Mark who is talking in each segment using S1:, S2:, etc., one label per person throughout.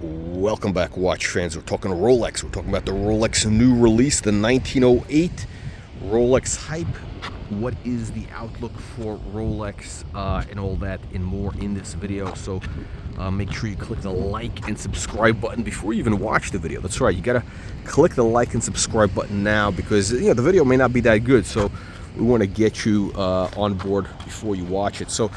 S1: Welcome back, watch fans. We're talking Rolex. We're talking about the Rolex new release, the 1908 Rolex hype. What is the outlook for Rolex and all that and more in this video. So make sure you click the like and subscribe button before you even watch the video. That's right, you gotta click the like and subscribe button now, because the video may not be that good. So we want to get you on board before you watch it. So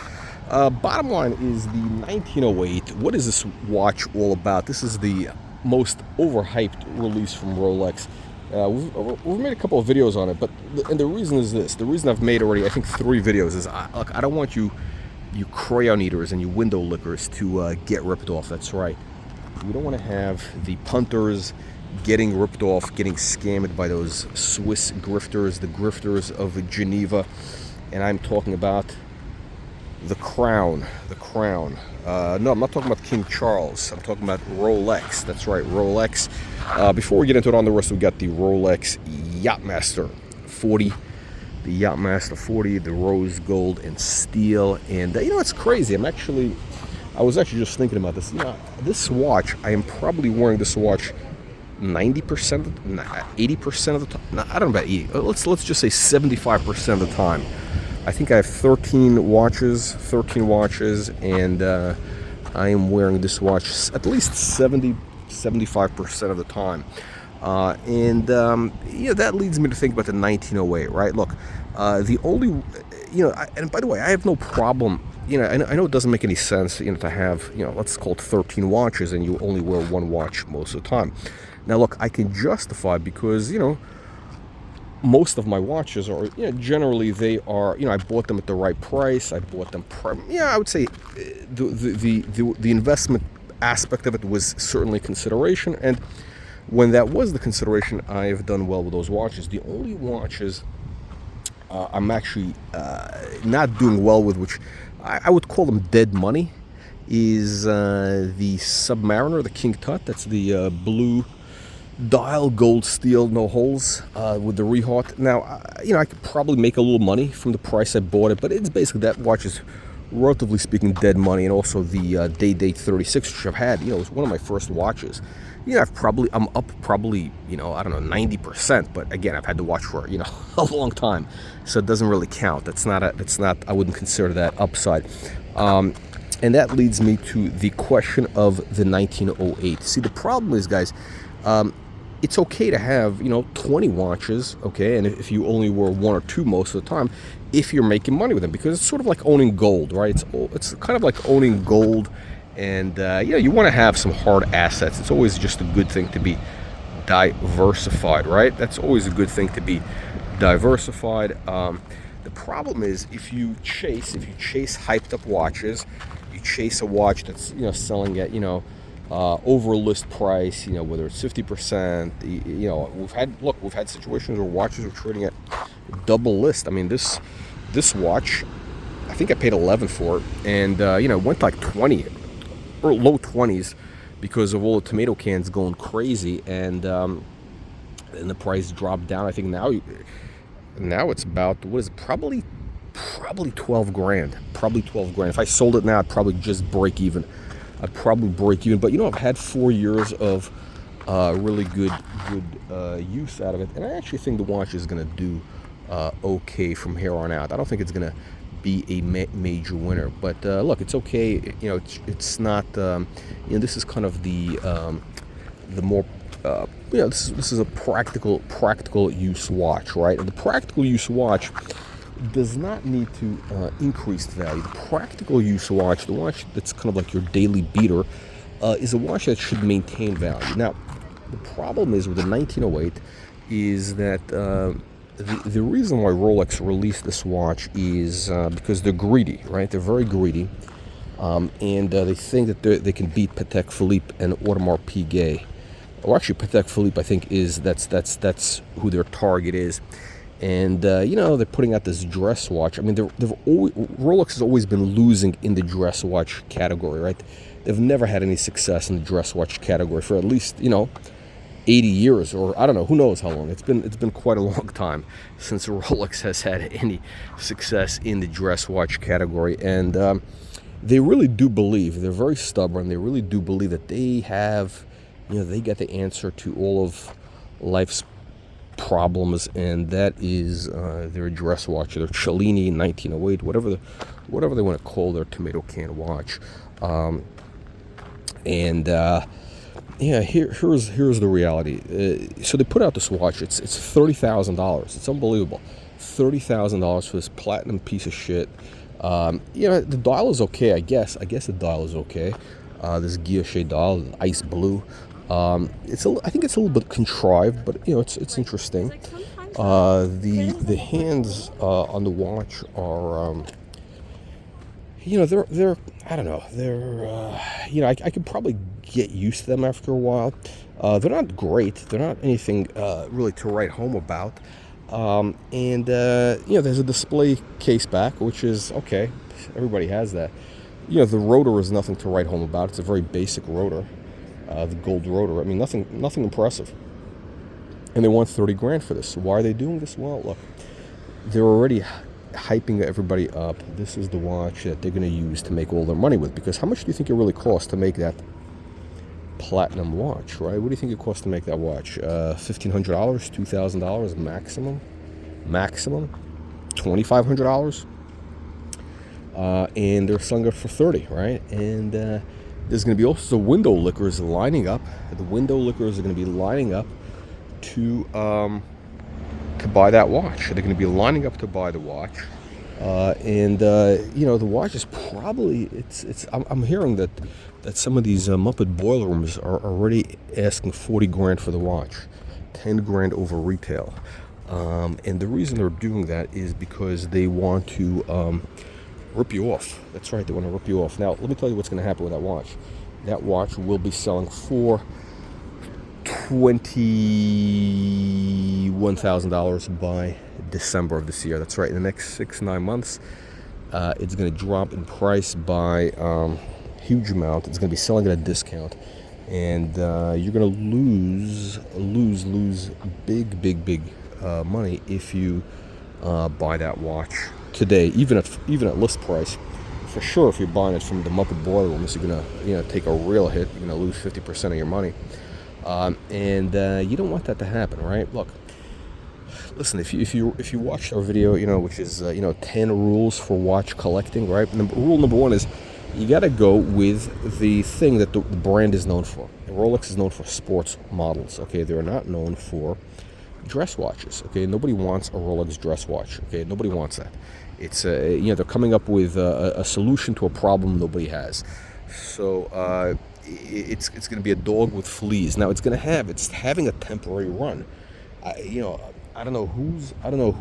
S1: bottom line is the 1908. What is this watch all about? This is the most overhyped release from Rolex. We've made a couple of videos on it, and the reason is this. The reason I've made already, I think, 3 videos is, look, I don't want you crayon eaters and you window lickers to get ripped off. That's right. We don't want to have the punters getting ripped off, getting scammed by those Swiss grifters, the grifters of Geneva. And I'm talking about the crown. No, I'm not talking about King Charles. I'm talking about Rolex. That's right, Rolex. Before we get into it on the rest, we got the Rolex Yachtmaster 40, the Yachtmaster 40, the rose gold and steel. And it's crazy. I was actually just thinking about this. This watch, I am probably wearing this watch 90%, 80% of the time. No, I don't know about 80. Let's just say 75% of the time. I think I have 13 watches, and I am wearing this watch at least 75% of the time. That leads me to think about the 1908, right? Look, the only, and by the way, I have no problem, I know it doesn't make any sense, to have, let's call it 13 watches and you only wear one watch most of the time. Now, look, I can justify because, most of my watches are, generally they are, I bought them at the right price. I bought them, I would say the investment aspect of it was certainly consideration. And when that was the consideration, I've done well with those watches. The only watches I'm actually not doing well with, which I would call them dead money, is the Submariner, the King Tut. That's the blue dial, gold steel, no holes, with the rehaut. Now, I could probably make a little money from the price I bought it, but it's basically, that watch is, relatively speaking, dead money. And also the Day-Date 36, which I've had, it was one of my first watches. I'm up probably, I don't know, 90%, but again, I've had the watch for, a long time, so it doesn't really count. I wouldn't consider that upside. And that leads me to the question of the 1908. See, the problem is, guys, it's okay to have, 20 watches, okay, and if you only wear 1 or 2 most of the time, if you're making money with them, because it's sort of like owning gold, right? It's kind of like owning gold, and you want to have some hard assets. It's always just a good thing to be diversified, right? That's always a good thing to be diversified. The problem is if you chase hyped up watches, you chase a watch that's selling at over list price, whether it's 50%, we've had situations where watches are trading at double list. I mean, this watch, I think I paid 11 for it, and it went like 20 or low 20s because of all the tomato cans going crazy, and the price dropped down. I think now it's about, what is it, probably 12 grand. Probably 12 grand. If I sold it now, I'd probably just break even. But I've had 4 years of really good use out of it, and I actually think the watch is going to do okay from here on out. I don't think it's going to be a major winner, but look, it's okay. It's not. This is kind of the more. This is a practical use watch, right? And the practical use watch does not need to increase value. The practical use watch, the watch that's kind of like your daily beater, is a watch that should maintain value. Now, the problem is with the 1908 is that the reason why Rolex released this watch is because they're greedy, right? They're very greedy, and they think that they can beat Patek Philippe and Audemars Piguet. Or actually, Patek Philippe, I think, that's who their target is. And they're putting out this dress watch. I mean, Rolex has always been losing in the dress watch category, right? They've never had any success in the dress watch category for at least 80 years, or I don't know, who knows how long. It's been quite a long time since Rolex has had any success in the dress watch category. And they really do believe, they're very stubborn, they really do believe that they have, they get the answer to all of life's problems, and that is their dress watch, their Cellini 1908, whatever they want to call their tomato can watch. Here's the reality. So they put out this watch. It's $30,000. It's unbelievable. $30,000 for this platinum piece of shit. The dial is okay, I guess. I guess the dial is okay. This guilloche dial, ice blue. I think it's a little bit contrived, but it's interesting. The hands on the watch are they're I don't know, they're I could probably get used to them after a while. They're not great. They're not anything really to write home about. There's a display case back, which is okay. Everybody has that. The rotor is nothing to write home about. It's a very basic rotor, the gold rotor. I mean, nothing impressive. And they want $30,000 for this. So why are they doing this? Well, look, they're already hyping everybody up. This is the watch that they're going to use to make all their money with. Because how much do you think it really costs to make that platinum watch, right? What do you think it costs to make that watch? $1,500, $2,000 maximum, $2,500, and they're selling it for $30,000, right? And there's going to be also window lickers lining up. The window lickers are going to be lining up to buy that watch. They're going to be lining up to buy the watch. The watch is probably I'm hearing that some of these Muppet boiler rooms are already asking $40,000 for the watch, $10,000 over retail, and the reason they're doing that is because they want to rip you off. That's right, they want to rip you off. Now let me tell you what's going to happen with that watch. That watch will be selling for $21,000 by December of this year. That's right. In the next 6-9 months, it's going to drop in price by huge amount. It's going to be selling at a discount, and you're going to lose big money if you buy that watch today, even at list price. For sure, if you're buying it from the Muppet boiler rooms, you're going to take a real hit. You're going to lose 50% of your money. You don't want that to happen, right? Look, listen, if you watched our video, which is 10 rules for watch collecting, right? Rule number 1 is you got to go with the thing that the brand is known for. Rolex is known for sports models. Okay, they're not known for dress watches. Okay, nobody wants a Rolex dress watch. Okay, nobody wants that. It's they're coming up with a solution to a problem nobody has. So it's going to be a dog with fleas. Now it's having a temporary run. I don't know who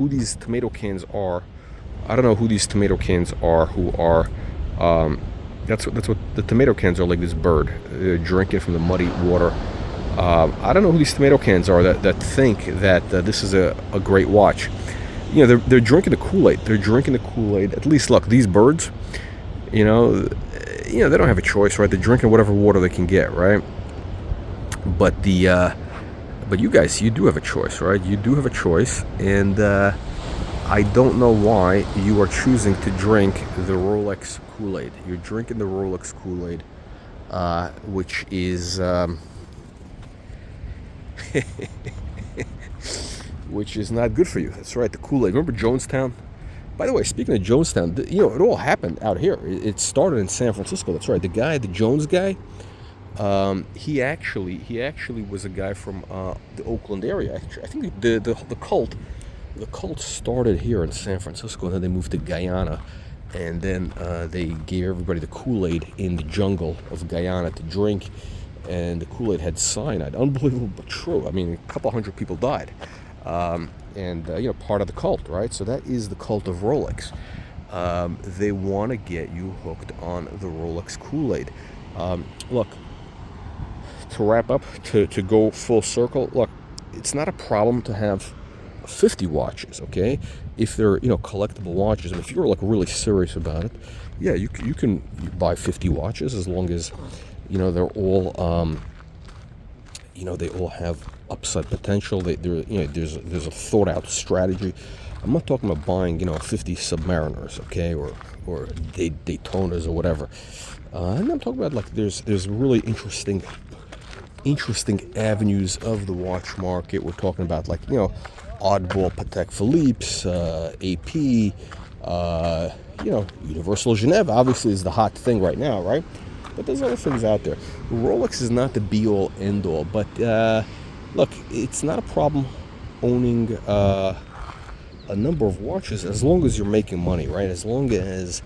S1: these tomato cans are. I don't know who these tomato cans are. That's what the tomato cans are, like this bird. They're drinking from the muddy water. I don't know who these tomato cans are that think that this is a great watch. They're drinking the Kool-Aid. They're drinking the Kool-Aid. At least, look, these birds, they don't have a choice, right? They're drinking whatever water they can get, right? But you guys, you do have a choice, right? You do have a choice, and I don't know why you are choosing to drink the Rolex Kool-Aid. You're drinking the Rolex Kool-Aid, which is which is not good for you. That's right, the Kool-Aid. Remember Jonestown? By the way, speaking of Jonestown, it all happened out here. It started in San Francisco. That's right. The Jones guy, he actually was a guy from the Oakland area. I think the cult started here in San Francisco, and then they moved to Guyana, and then they gave everybody the Kool-Aid in the jungle of Guyana to drink, and the Kool-Aid had cyanide. Unbelievable, but true. I mean, a couple hundred people died. Part of the cult, right? So that is the cult of Rolex. They want to get you hooked on the Rolex Kool-Aid. Look, to wrap up, to go full circle, look, it's not a problem to have 50 watches, okay? If they're, collectible watches, and if you're like really serious about it, yeah, you can buy 50 watches as long as, they're all, they all have upside potential. There's a thought out strategy. I'm not talking about buying 50 Submariners, okay, or or Daytonas or whatever. And I'm talking about like there's really interesting avenues of the watch market. We're talking about like oddball Patek Philippe's, AP, Universal Genève obviously is the hot thing right now, right? But there's other things out there. Rolex is not the be-all, end-all, but look, it's not a problem owning a number of watches as long as you're making money, right? As long as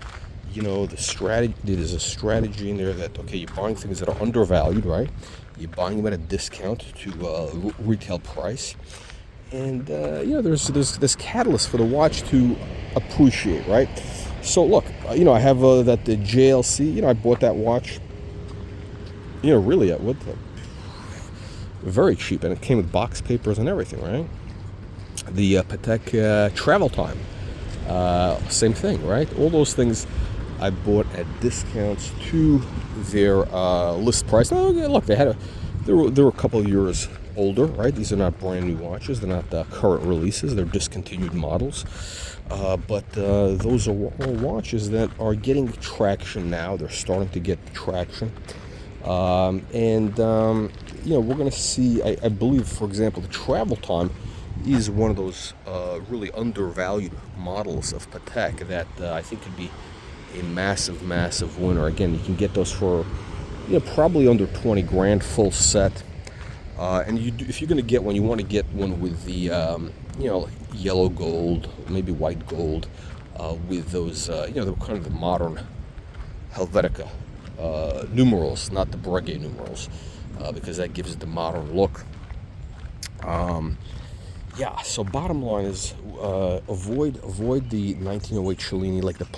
S1: the strategy, there's a strategy in there that, okay, you're buying things that are undervalued, right? You're buying them at a discount to retail price, and there's this catalyst for the watch to appreciate, right? So look, I have the JLC. I bought that watch, really at very cheap, and it came with box papers and everything, right? The Patek Travel Time, same thing, right? All those things I bought at discounts to their list price. Now, look, they were a couple of years older, right? These are not brand new watches. They're not current releases. They're discontinued models. But those are all watches that are getting traction now. They're starting to get traction. We're going to see, I believe, for example, the Travel Time is one of those really undervalued models of Patek that I think could be a massive winner. Again, you can get those for probably under 20 grand full set. And if you're going to get one, you want to get one with the yellow gold, maybe white gold, with those the kind of the modern Helvetica numerals, not the Breguet numerals, because that gives it the modern look. So bottom line is avoid the 1908 Cellini, like the